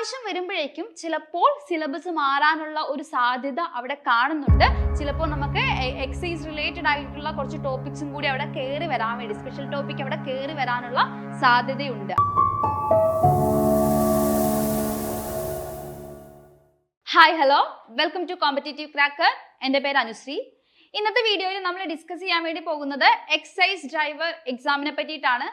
ഇപ്രാവശ്യം വരുമ്പോഴേക്കും ചിലപ്പോൾ സിലബസ് മാറാനുള്ള ഒരു സാധ്യത അവിടെ കാണുന്നുണ്ട്. ചിലപ്പോൾ നമുക്ക് എക്സൈസ് റിലേറ്റഡ് ആയിട്ടുള്ള കുറച്ച് ടോപ്പിക്സും കൂടി അവിടെ കയറി വരാൻ വേണ്ടി, സ്പെഷ്യൽ ടോപ്പിക് അവിടെ കയറി വരാനുള്ള സാധ്യതയുണ്ട്. Hi hello, welcome to competitive cracker. എൻ്റെ പേര് അനുശ്രീ. ഇന്നത്തെ വീഡിയോയിൽ നമ്മൾ ഡിസ്കസ് ചെയ്യാൻ വേണ്ടി പോകുന്നത് എക്സൈസ് ഡ്രൈവർ എക്സാമിനെ പറ്റിയിട്ടാണ്.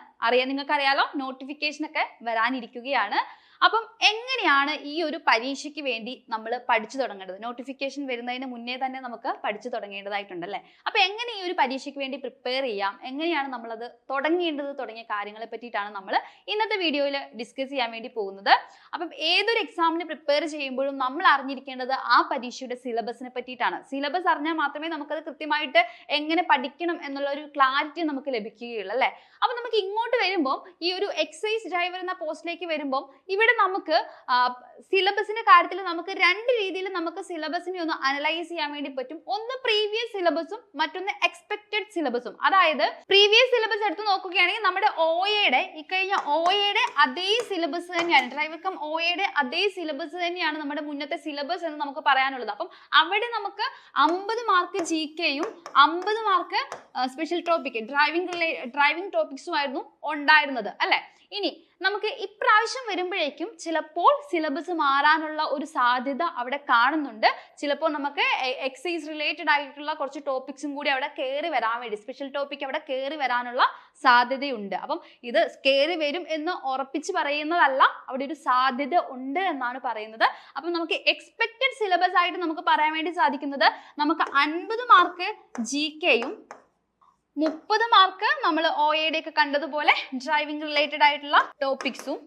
നിങ്ങൾക്കറിയാലോ, നോട്ടിഫിക്കേഷൻ ഒക്കെ വരാനിരിക്കുകയാണ്. അപ്പം എങ്ങനെയാണ് ഈ ഒരു പരീക്ഷയ്ക്ക് വേണ്ടി നമ്മൾ പഠിച്ചു തുടങ്ങേണ്ടത്? നോട്ടിഫിക്കേഷൻ വരുന്നതിന് മുന്നേ തന്നെ നമുക്ക് പഠിച്ചു തുടങ്ങേണ്ടതായിട്ടുണ്ടല്ലേ. അപ്പം എങ്ങനെ ഈ ഒരു പരീക്ഷയ്ക്ക് വേണ്ടി പ്രിപ്പയർ ചെയ്യാം, എങ്ങനെയാണ് നമ്മളത് തുടങ്ങേണ്ടത് തുടങ്ങിയ കാര്യങ്ങളെ പറ്റിയിട്ടാണ് നമ്മൾ ഇന്നത്തെ വീഡിയോയിൽ ഡിസ്കസ് ചെയ്യാൻ വേണ്ടി പോകുന്നത്. അപ്പം ഏതൊരു എക്സാമിന് പ്രിപ്പയർ ചെയ്യുമ്പോഴും നമ്മൾ അറിഞ്ഞിരിക്കേണ്ടത് ആ പരീക്ഷയുടെ സിലബസിനെ പറ്റിയിട്ടാണ്. സിലബസ് അറിഞ്ഞാൽ മാത്രമേ നമുക്കത് കൃത്യമായിട്ട് എങ്ങനെ പഠിക്കണം എന്നുള്ള ഒരു ക്ലാരിറ്റി നമുക്ക് ലഭിക്കുകയുള്ളൂ അല്ലേ. അപ്പം നമുക്ക് ഇങ്ങോട്ട് വരുമ്പോൾ, ഈ ഒരു എക്സൈസ് ഡ്രൈവർ എന്ന പോസ്റ്റിലേക്ക് വരുമ്പോൾ ഇവിടെ നമുക്ക് സിലബസിന്റെ കാര്യത്തിൽ നമുക്ക് രണ്ട് രീതിയിൽ നമുക്ക് സിലബസിനെ ഒന്ന് അനലൈസ് ചെയ്യാൻ വേണ്ടി പറ്റും. ഒന്ന് പ്രീവിയസ് സിലബസും മറ്റൊന്ന് എക്സ്പെക്റ്റഡ് സിലബസും. അതായത് പ്രീവിയസ് സിലബസ് എടുത്ത് നോക്കുകയാണെങ്കിൽ നമ്മുടെ ഇക്കഴിഞ്ഞ OAയുടെ അതേ സിലബസ് തന്നെയാണ്, ഡ്രൈവർ കം OAയുടെ അതേ സിലബസ് തന്നെയാണ് നമ്മുടെ മുന്നത്തെ സിലബസ് എന്ന് നമുക്ക് പറയാനുള്ളത്. അപ്പം അവിടെ നമുക്ക് 50 മാർക്ക് GKയും 50 മാർക്ക് സ്പെഷ്യൽ ടോപ്പിക് ഡ്രൈവിംഗ് ടോപ്പിക്സും ആയിരുന്നു ഉണ്ടായിരുന്നത് അല്ലെ. ഇനി നമുക്ക് ഇപ്രാവശ്യം വരുമ്പോഴേക്കും ചിലപ്പോൾ സിലബസ് മാറാനുള്ള ഒരു സാധ്യത അവിടെ കാണുന്നുണ്ട്. ചിലപ്പോൾ നമുക്ക് എക്സൈസ് റിലേറ്റഡ് ആയിട്ടുള്ള കുറച്ച് ടോപ്പിക്സും കൂടി അവിടെ കയറി വരാൻ വേണ്ടി, സ്പെഷ്യൽ ടോപ്പിക് അവിടെ കയറി വരാനുള്ള സാധ്യതയുണ്ട്. അപ്പം ഇത് കയറി വരും എന്ന് ഉറപ്പിച്ച് പറയുന്നതല്ല, അവിടെ ഒരു സാധ്യത ഉണ്ട് എന്നാണ് പറയുന്നത്. അപ്പം നമുക്ക് എക്സ്പെക്റ്റഡ് സിലബസ് ആയിട്ട് നമുക്ക് പറയാൻ വേണ്ടി സാധിക്കുന്നത്, നമുക്ക് 50 മാർക്ക് GKയും 30 മാർക്ക് നമ്മൾ OAയുടെ ഒക്കെ കണ്ടതുപോലെ ഡ്രൈവിംഗ് റിലേറ്റഡ് ആയിട്ടുള്ള ടോപ്പിക്സും,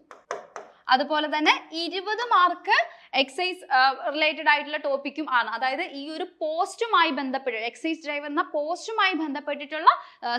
അതുപോലെ തന്നെ 20 മാർക്ക് എക്സൈസ് റിലേറ്റഡ് ആയിട്ടുള്ള ടോപ്പിക്കും ആണ്. അതായത് ഈ ഒരു പോസ്റ്റുമായി ബന്ധപ്പെട്ട്, എക്സൈസ് ഡ്രൈവർ എന്ന പോസ്റ്റുമായി ബന്ധപ്പെട്ടിട്ടുള്ള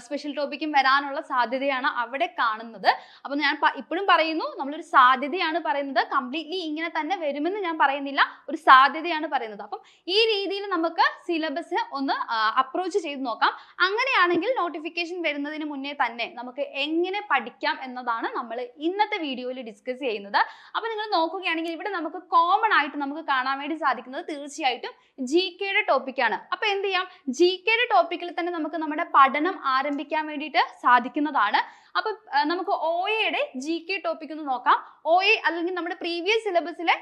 സ്പെഷ്യൽ ടോപ്പിക്കും വരാനുള്ള സാധ്യതയാണ് അവിടെ കാണുന്നത്. അപ്പൊ ഞാൻ ഇപ്പോഴും പറയുന്നു, നമ്മളൊരു സാധ്യതയാണ് പറയുന്നത്, കംപ്ലീറ്റ്ലി ഇങ്ങനെ തന്നെ വരുമെന്ന് ഞാൻ പറയുന്നില്ല, ഒരു സാധ്യതയാണ് പറയുന്നത്. അപ്പം ഈ രീതിയിൽ നമുക്ക് സിലബസ് ഒന്ന് അപ്രോച്ച് ചെയ്ത് നോക്കാം. അങ്ങനെയാണെങ്കിൽ നോട്ടിഫിക്കേഷൻ വരുന്നതിന് മുന്നേ തന്നെ നമുക്ക് എങ്ങനെ പഠിക്കാം എന്നതാണ് നമ്മൾ ഇന്നത്തെ വീഡിയോയിൽ ഡിസ്കസ് ചെയ്യുന്നത്. അപ്പൊ നിങ്ങൾ നോക്കുകയാണെങ്കിൽ ഇവിടെ നമുക്ക് കോമൺ ആയിട്ട് നമുക്ക് കാണാൻ വേണ്ടി സാധിക്കുന്നത് തീർച്ചയായിട്ടും GKയുടെ ടോപ്പിക്കാണ്. അപ്പൊ എന്ത് ചെയ്യാം, GKയുടെ ടോപ്പിക്കിൽ തന്നെ നമുക്ക് നമ്മുടെ പഠനം ആരംഭിക്കാൻ വേണ്ടിയിട്ട് സാധിക്കുന്നതാണ്. അപ്പൊ നമുക്ക് OAയുടെ GK ടോപ്പിക് ഒന്ന് നോക്കാം. OA അല്ലെങ്കിൽ നമ്മുടെ പ്രീവിയസ് സിലബസിലെ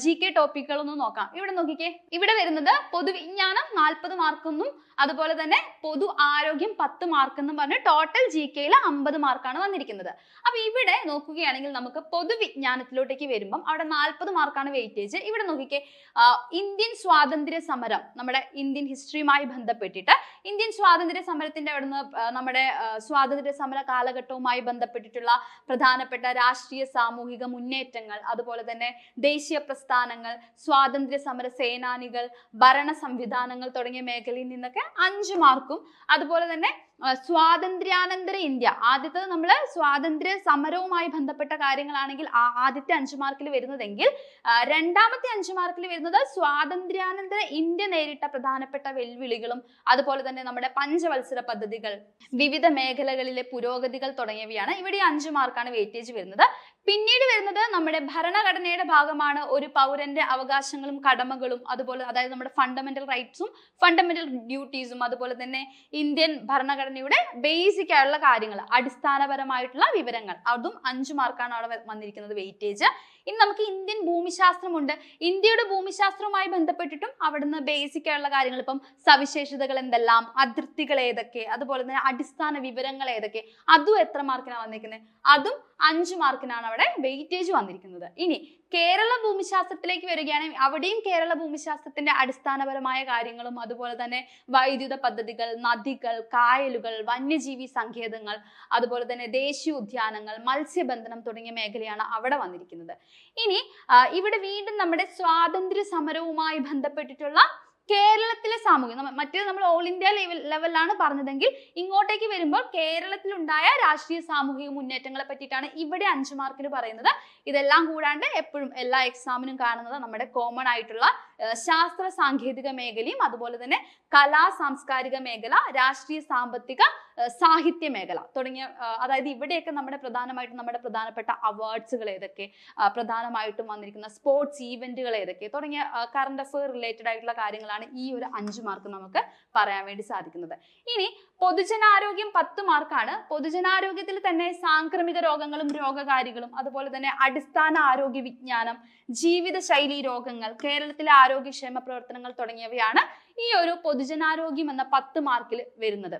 GK ടോപ്പിക്കുകൾ ഒന്ന് നോക്കാം. ഇവിടെ നോക്കിക്കേ, ഇവിടെ വരുന്നത് പൊതുവിജ്ഞാനം 40 മാർക്കെന്നും അതുപോലെ തന്നെ പൊതു ആരോഗ്യം 10 മാർക്കെന്നും പറഞ്ഞ് ടോട്ടൽ GKയിൽ 50 മാർക്കാണ് വന്നിരിക്കുന്നത്. അപ്പൊ ഇവിടെ നോക്കുകയാണെങ്കിൽ നമുക്ക് പൊതുവിജ്ഞാനത്തിലോട്ടേക്ക് വരുമ്പം അവിടെ 40 മാർക്കാണ് വെയിറ്റേജ്. ഇവിടെ നോക്കിക്കേ, ഇന്ത്യൻ സ്വാതന്ത്ര്യ സമരം, നമ്മുടെ ഇന്ത്യൻ ഹിസ്റ്ററിയുമായി ബന്ധപ്പെട്ടിട്ട് ഇന്ത്യൻ സ്വാതന്ത്ര്യ സമരത്തിന്റെ അവിടുന്ന് നമ്മുടെ സ്വാതന്ത്ര്യ സമര കാലഘട്ടവുമായി ബന്ധപ്പെട്ടിട്ടുള്ള പ്രധാനപ്പെട്ട രാഷ്ട്രീയ സാമൂഹിക മുന്നേറ്റങ്ങൾ, അതുപോലെ തന്നെ ദേശീയ പ്രസ്ഥാനങ്ങൾ, സ്വാതന്ത്ര്യ സമര സേനാനികൾ, ഭരണ സംവിധാനങ്ങൾ തുടങ്ങിയ മേഖലയിൽ നിന്നൊക്കെ 5 മാർക്കും, അതുപോലെ തന്നെ സ്വാതന്ത്ര്യാനന്തര ഇന്ത്യ, ആദ്യത്തത് നമ്മൾ സ്വാതന്ത്ര്യ സമരവുമായി ബന്ധപ്പെട്ട കാര്യങ്ങളാണെങ്കിൽ ആദ്യത്തെ 5 മാർക്കിൽ വരുന്നതെങ്കിൽ രണ്ടാമത്തെ 5 മാർക്കിൽ വരുന്നത് സ്വാതന്ത്ര്യാനന്തര ഇന്ത്യ നേരിട്ട പ്രധാനപ്പെട്ട വെല്ലുവിളികളും, അതുപോലെ തന്നെ നമ്മുടെ പഞ്ചവത്സര പദ്ധതികൾ, വിവിധ മേഖലകളിലെ പുരോഗതികൾ തുടങ്ങിയവയാണ്. ഇവിടെ 5 മാർക്കാണ് വെയിറ്റേജ് വരുന്നത്. പിന്നീട് വരുന്നത് നമ്മുടെ ഭരണഘടനയുടെ ഭാഗമാണ് ഒരു പൗരന്റെ അവകാശങ്ങളും കടമകളും, അതുപോലെ അതായത് നമ്മുടെ ഫണ്ടമെന്റൽ റൈറ്റ്സും ഫണ്ടമെന്റൽ ഡ്യൂട്ടീസും, അതുപോലെ തന്നെ ഇന്ത്യൻ ഭരണഘടനയുടെ ബേസിക് ആയിട്ടുള്ള കാര്യങ്ങൾ, അടിസ്ഥാനപരമായിട്ടുള്ള വിവരങ്ങൾ, അതും 5 മാർക്കാണ് അവിടെ വന്നിരിക്കുന്നത് വെയിറ്റേജ്. ഇനി നമുക്ക് ഇന്ത്യൻ ഭൂമിശാസ്ത്രമുണ്ട്. ഇന്ത്യയുടെ ഭൂമിശാസ്ത്രവുമായി ബന്ധപ്പെട്ടിട്ടും അവിടുന്ന് ബേസിക് ആയിട്ടുള്ള കാര്യങ്ങൾ, ഇപ്പം സവിശേഷതകൾ എന്തെല്ലാം, അതിർത്തികൾ ഏതൊക്കെ, അതുപോലെ തന്നെ അടിസ്ഥാന വിവരങ്ങൾ ഏതൊക്കെ, അതും എത്ര മാർക്കിനാണ് വന്നിരിക്കുന്നത്? അതും 5 മാർക്കിനാണ് അവിടെ വെയിറ്റേജ് വന്നിരിക്കുന്നത്. ഇനി കേരള ഭൂമിശാസ്ത്രത്തിലേക്ക് വരികയാണെങ്കിൽ അവിടെയും കേരള ഭൂമിശാസ്ത്രത്തിന്റെ അടിസ്ഥാനപരമായ കാര്യങ്ങളും, അതുപോലെ തന്നെ വൈദ്യുത പദ്ധതികൾ, നദികൾ, കായലുകൾ, വന്യജീവി സങ്കേതങ്ങൾ, അതുപോലെ തന്നെ ദേശീയ ഉദ്യാനങ്ങൾ, മത്സ്യബന്ധനം തുടങ്ങിയ മേഖലയാണ് അവിടെ വന്നിരിക്കുന്നത്. ഇനി ഇവിടെ വീണ്ടും നമ്മുടെ സ്വാതന്ത്ര്യ സമരവുമായി ബന്ധപ്പെട്ടിട്ടുള്ള കേരളത്തിലെ സാമൂഹ്യം, മറ്റേത് നമ്മൾ ഓൾ ഇന്ത്യ ലെവലിലാണ് പറഞ്ഞതെങ്കിൽ ഇങ്ങോട്ടേക്ക് വരുമ്പോൾ കേരളത്തിലുണ്ടായ രാഷ്ട്രീയ സാമൂഹിക മുന്നേറ്റങ്ങളെ പറ്റിയിട്ടാണ് ഇവിടെ 5 മാർക്കിന് പറയുന്നത്. ഇതെല്ലാം കൂടാണ്ട് എപ്പോഴും എല്ലാ എക്സാമിനും കാണുന്നത് നമ്മുടെ കോമൺ ആയിട്ടുള്ള ശാസ്ത്ര സാങ്കേതിക മേഖലയും, അതുപോലെ തന്നെ കലാ സാംസ്കാരിക മേഖല, രാഷ്ട്രീയ സാമ്പത്തിക സാഹിത്യ മേഖല തുടങ്ങിയ അതായത് ഇവിടെയൊക്കെ നമ്മുടെ പ്രധാനപ്പെട്ട അവാർഡ്സുകൾ ഏതൊക്കെ, പ്രധാനമായിട്ടും വന്നിരിക്കുന്ന സ്പോർട്സ് ഈവന്റുകൾ ഏതൊക്കെ തുടങ്ങിയ കറണ്ട് അഫെയർ റിലേറ്റഡ് ആയിട്ടുള്ള കാര്യങ്ങളാണ് ഈ ഒരു 5 മാർക്ക് നമുക്ക് പറയാൻ വേണ്ടി സാധിക്കുന്നത്. ഇനി പൊതുജനാരോഗ്യം 10 മാർക്കാണ്. പൊതുജനാരോഗ്യത്തിൽ തന്നെ സാംക്രമിക രോഗങ്ങളും രോഗകാരികളും, അതുപോലെ തന്നെ അടിസ്ഥാന ആരോഗ്യ വിജ്ഞാനം, ജീവിതശൈലി രോഗങ്ങൾ, കേരളത്തിലെ ആരോഗ്യക്ഷേമ പ്രവർത്തനങ്ങൾ തുടങ്ങിയവയാണ് ഈ ഒരു പൊതുജനാരോഗ്യം എന്ന 10 മാർക്കിൽ വരുന്നത്.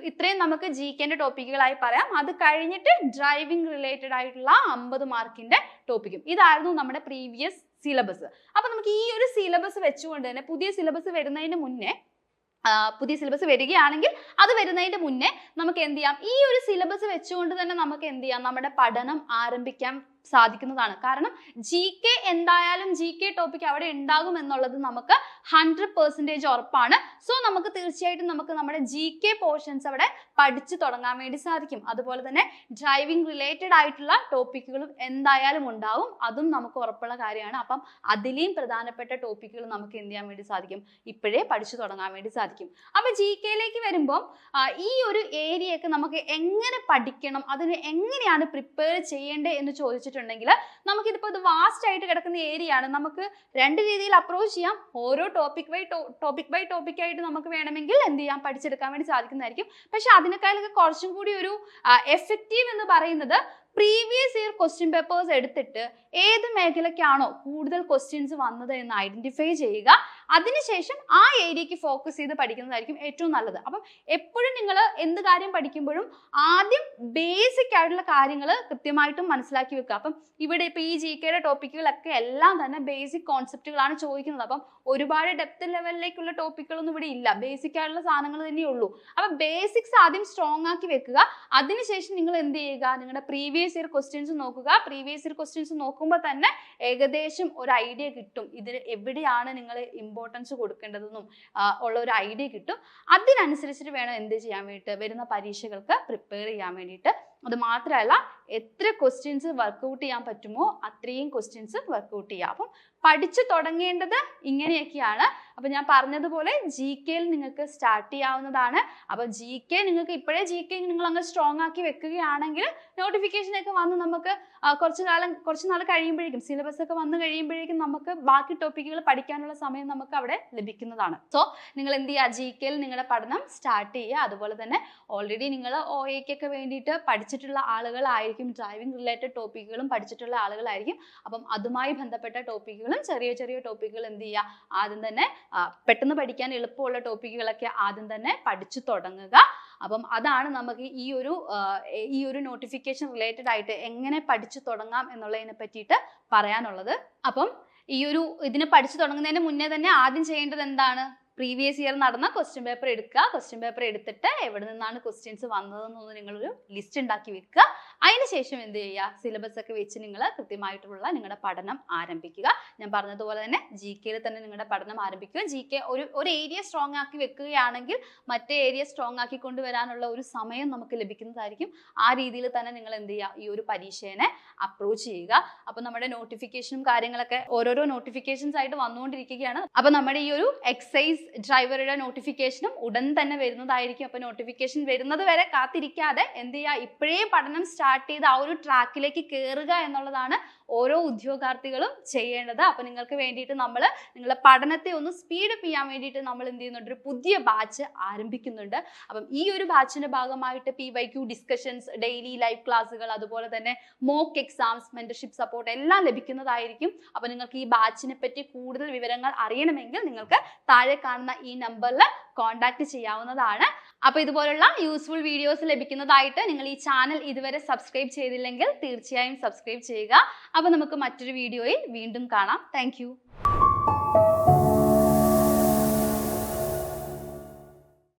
ഇത്രയും നമുക്ക് GK ടോപ്പിക്കുകളായി പറയാം. അത് കഴിഞ്ഞിട്ട് ഡ്രൈവിംഗ് റിലേറ്റഡ് ആയിട്ടുള്ള 50 മാർക്കിന്റെ ടോപ്പിക്കും. ഇതായിരുന്നു നമ്മുടെ പ്രീവിയസ് സിലബസ്. അപ്പൊ നമുക്ക് ഈ ഒരു സിലബസ് വെച്ചുകൊണ്ട് തന്നെ പുതിയ സിലബസ് വരികയാണെങ്കിൽ അത് വരുന്നതിന്റെ മുന്നേ നമുക്ക് എന്ത് ചെയ്യാം, ഈ ഒരു സിലബസ് വെച്ചുകൊണ്ട് തന്നെ നമുക്ക് എന്ത് ചെയ്യാം, നമ്മുടെ പഠനം ആരംഭിക്കാൻ സാധിക്കുന്നതാണ്. കാരണം GK എന്തായാലും GK ടോപ്പിക് അവിടെ ഉണ്ടാകും എന്നുള്ളത് നമുക്ക് 100% ഉറപ്പാണ്. സോ നമുക്ക് തീർച്ചയായിട്ടും നമ്മുടെ GK പോർഷൻസ് അവിടെ പഠിച്ചു തുടങ്ങാൻ വേണ്ടി സാധിക്കും. അതുപോലെ തന്നെ ഡ്രൈവിംഗ് റിലേറ്റഡ് ആയിട്ടുള്ള ടോപ്പിക്കുകളും എന്തായാലും ഉണ്ടാവും, അതും നമുക്ക് ഉറപ്പുള്ള കാര്യമാണ്. അപ്പം അതിലെയും പ്രധാനപ്പെട്ട ടോപ്പിക്കുകൾ നമുക്ക് എന്ത് ചെയ്യാൻ വേണ്ടി സാധിക്കും, ഇപ്പോഴേ പഠിച്ചു തുടങ്ങാൻ വേണ്ടി സാധിക്കും. അപ്പൊ GKയിലേക്ക് വരുമ്പോൾ ഈ ഒരു ഏരിയയൊക്കെ നമുക്ക് എങ്ങനെ പഠിക്കണം, അതിന് എങ്ങനെയാണ് പ്രിപ്പയർ ചെയ്യേണ്ടത് എന്ന് ചോദിച്ചിട്ടുണ്ടെങ്കിൽ നമുക്കിതിപ്പോൾ ഇത് വാസ്റ്റ് ആയിട്ട് കിടക്കുന്ന ഏരിയ ആണ്. നമുക്ക് 2 രീതിയിൽ അപ്രോച്ച് ചെയ്യാം. ഓരോ ടോപ്പിക് ബൈ ടോപ്പിക് ആയിട്ട് നമുക്ക് വേണമെങ്കിൽ എന്ത് ചെയ്യാം, പഠിച്ചെടുക്കാൻ വേണ്ടി സാധിക്കുന്നതായിരിക്കും. പക്ഷെ അതിനേക്കാളൊക്കെ കുറച്ചും കൂടി ഒരു എഫക്റ്റീവ് എന്ന് പറയുന്നത് പ്രീവിയസ് ഇയർ ക്വസ്റ്റ്യൻ പേപ്പേഴ്സ് എടുത്തിട്ട് ഏത് മേഖലയ്ക്കാണോ കൂടുതൽ ക്വസ്റ്റ്യൻസ് വന്നത് എന്ന് ഐഡന്റിഫൈ ചെയ്യുക. അതിനുശേഷം ആ ഏരിയയ്ക്ക് ഫോക്കസ് ചെയ്ത് പഠിക്കുന്നതായിരിക്കും ഏറ്റവും നല്ലത്. അപ്പം എപ്പോഴും നിങ്ങൾ എന്ത് കാര്യം പഠിക്കുമ്പോഴും ആദ്യം ബേസിക് ആയിട്ടുള്ള കാര്യങ്ങൾ കൃത്യമായിട്ടും മനസ്സിലാക്കി വെക്കുക. അപ്പം ഇവിടെ ഇപ്പൊ ഈ GKയുടെ ടോപ്പിക്കുകളൊക്കെ എല്ലാം തന്നെ ബേസിക് കോൺസെപ്റ്റുകളാണ് ചോദിക്കുന്നത്. അപ്പം ഒരുപാട് ഡെപ്ത് ലെവലിലേക്കുള്ള ടോപ്പിക്കുകളൊന്നും ഇവിടെ ഇല്ല, ബേസിക് ആയിട്ടുള്ള സാധനങ്ങൾ തന്നെയേ ഉള്ളൂ. അപ്പൊ ബേസിക്സ് ആദ്യം സ്ട്രോങ് ആക്കി വെക്കുക. അതിനുശേഷം നിങ്ങൾ എന്ത് ചെയ്യുക, നിങ്ങളുടെ പ്രീവിയസ് ഇയർ ക്വസ്റ്റ്യൻസ് നോക്കുക. പ്രീവിയസ് ഇയർ ക്വസ്റ്റ്യൻസ് നോക്കുമ്പോൾ തന്നെ ഏകദേശം ഒരു ഐഡിയ കിട്ടും, ഇതിൽ എവിടെയാണ് നിങ്ങൾ ഇമ്പോർട്ടൻസ് കൊടുക്കേണ്ടതെന്നും ഉള്ള ഒരു ഐഡിയ കിട്ടും. അതിനനുസരിച്ചിട്ട് വേണം എന്ത് ചെയ്യാൻ വേണ്ടിയിട്ട് വരുന്ന പരീക്ഷകൾക്ക് പ്രിപ്പയർ ചെയ്യാൻ വേണ്ടിയിട്ട്. അത് മാത്രമല്ല, എത്ര ക്വസ്റ്റ്യൻസ് വർക്ക്ഔട്ട് ചെയ്യാൻ പറ്റുമോ അത്രയും ക്വസ്റ്റ്യൻസ് വർക്ക്ഔട്ട് ചെയ്യുക. അപ്പം പഠിച്ചു തുടങ്ങേണ്ടത് ഇങ്ങനെയൊക്കെയാണ്. അപ്പൊ ഞാൻ പറഞ്ഞതുപോലെ GKയിൽ നിങ്ങൾക്ക് സ്റ്റാർട്ട് ചെയ്യാവുന്നതാണ്. അപ്പൊ GK നിങ്ങൾക്ക് ഇപ്പോഴേ GK നിങ്ങൾ അങ്ങ് സ്ട്രോങ് ആക്കി വെക്കുകയാണെങ്കിൽ നോട്ടിഫിക്കേഷൻ ഒക്കെ വന്ന് നമുക്ക് കുറച്ച് നാൾ കഴിയുമ്പോഴേക്കും സിലബസ് ഒക്കെ വന്നു കഴിയുമ്പോഴേക്കും നമുക്ക് ബാക്കി ടോപ്പിക്കുകൾ പഠിക്കാനുള്ള സമയം നമുക്ക് അവിടെ ലഭിക്കുന്നതാണ്. സോ നിങ്ങൾ എന്ത് ചെയ്യുക, GKയിൽ നിങ്ങളുടെ പഠനം സ്റ്റാർട്ട് ചെയ്യുക. അതുപോലെ തന്നെ ഓൾറെഡി നിങ്ങൾ OAക്കൊക്കെ വേണ്ടിയിട്ട് പഠിച്ചിട്ടുള്ള ആളുകളായിരിക്കും, ഡ്രൈവിംഗ് റിലേറ്റഡ് ടോപ്പിക്കുകളും പഠിച്ചിട്ടുള്ള ആളുകളായിരിക്കും. അപ്പം അതുമായി ബന്ധപ്പെട്ട ടോപ്പിക്കുകളും ചെറിയ ടോപ്പിക്കുകൾ എന്ത് ചെയ്യുക, ആദ്യം തന്നെ പെട്ടെന്ന് പഠിക്കാൻ എളുപ്പമുള്ള ടോപ്പിക്കുകളൊക്കെ ആദ്യം തന്നെ പഠിച്ചു തുടങ്ങുക. അപ്പം അതാണ് നമുക്ക് ഈ ഒരു നോട്ടിഫിക്കേഷൻ റിലേറ്റഡ് ആയിട്ട് എങ്ങനെ പഠിച്ചു തുടങ്ങാം എന്നുള്ളതിനെ പറ്റിയിട്ട് പറയാനുള്ളത്. അപ്പം ഇതിന് പഠിച്ചു തുടങ്ങുന്നതിന് മുന്നേ തന്നെ ആദ്യം ചെയ്യേണ്ടത് എന്താണ്, പ്രീവിയസ് ഇയർ നടന്ന ക്വസ്റ്റ്യൻ പേപ്പർ എടുക്കുക. ക്വസ്റ്റ്യൻ പേപ്പർ എടുത്തിട്ട് എവിടെ നിന്നാണ് ക്വസ്റ്റ്യൻസ് വന്നതെന്നൊന്ന് നിങ്ങളൊരു ലിസ്റ്റ് ഉണ്ടാക്കി വെക്കുക. അതിനുശേഷം എന്ത് ചെയ്യുക, സിലബസ് ഒക്കെ വെച്ച് നിങ്ങൾ കൃത്യമായിട്ടുള്ള നിങ്ങളുടെ പഠനം ആരംഭിക്കുക. ഞാൻ പറഞ്ഞതുപോലെ തന്നെ GKയിൽ തന്നെ നിങ്ങളുടെ പഠനം ആരംഭിക്കുക. GK ഒരു ഏരിയ സ്ട്രോങ് ആക്കി വെക്കുകയാണെങ്കിൽ മറ്റേ ഏരിയ സ്ട്രോങ് ആക്കി കൊണ്ടുവരാനുള്ള ഒരു സമയം നമുക്ക് ലഭിക്കുന്നതായിരിക്കും. ആ രീതിയിൽ തന്നെ നിങ്ങൾ എന്ത് ചെയ്യുക, ഈ ഒരു പരീക്ഷയെ അപ്രോച്ച് ചെയ്യുക. അപ്പൊ നമ്മുടെ നോട്ടിഫിക്കേഷനും കാര്യങ്ങളൊക്കെ ഓരോരോ നോട്ടിഫിക്കേഷൻസ് ആയിട്ട് വന്നുകൊണ്ടിരിക്കുകയാണ്. അപ്പൊ നമ്മുടെ ഈ ഒരു എക്സൈസ് ഡ്രൈവറുടെ നോട്ടിഫിക്കേഷനും ഉടൻ തന്നെ വരുന്നതായിരിക്കും. അപ്പൊ നോട്ടിഫിക്കേഷൻ വരുന്നത് വരെ കാത്തിരിക്കാതെ എന്ത് ചെയ്യുക, ഇപ്പോഴേ പഠനം സ്റ്റാർട്ട് ചെയ്ത് ആ ഒരു ട്രാക്കിലേക്ക് കയറുക എന്നുള്ളതാണ് ഓരോ ഉദ്യോഗാർത്ഥികളും ചെയ്യേണ്ടത്. അപ്പൊ നിങ്ങൾക്ക് വേണ്ടിയിട്ട് നിങ്ങളുടെ പഠനത്തെ ഒന്ന് സ്പീഡപ്പ് ചെയ്യാൻ വേണ്ടിയിട്ട് നമ്മൾ എന്ത് ചെയ്യുന്നുണ്ട്, ഒരു പുതിയ ബാച്ച് ആരംഭിക്കുന്നുണ്ട്. അപ്പം ഈ ഒരു ബാച്ചിന്റെ ഭാഗമായിട്ട് PYQ ഡിസ്കഷൻസ്, ഡെയിലി ലൈവ് ക്ലാസ്സുകൾ, അതുപോലെ തന്നെ മോക്ക് എക്സാംസ്, മെന്റർഷിപ്പ് സപ്പോർട്ട് എല്ലാം ലഭിക്കുന്നതായിരിക്കും. അപ്പൊ നിങ്ങൾക്ക് ഈ ബാച്ചിനെ പറ്റി കൂടുതൽ വിവരങ്ങൾ അറിയണമെങ്കിൽ നിങ്ങൾക്ക് താഴെ കാണുന്ന ഈ നമ്പറിൽ കോൺടാക്ട് ചെയ്യാവുന്നതാണ്. അപ്പൊ ഇതുപോലുള്ള യൂസ്ഫുൾ വീഡിയോസ് ലഭിക്കുന്നതായിട്ട് നിങ്ങൾ ഈ ചാനൽ ഇതുവരെ സബ്സ്ക്രൈബ് ചെയ്തില്ലെങ്കിൽ തീർച്ചയായും സബ്സ്ക്രൈബ് ചെയ്യുക. അപ്പൊ നമുക്ക് മറ്റൊരു വീഡിയോയിൽ വീണ്ടും കാണാം. താങ്ക്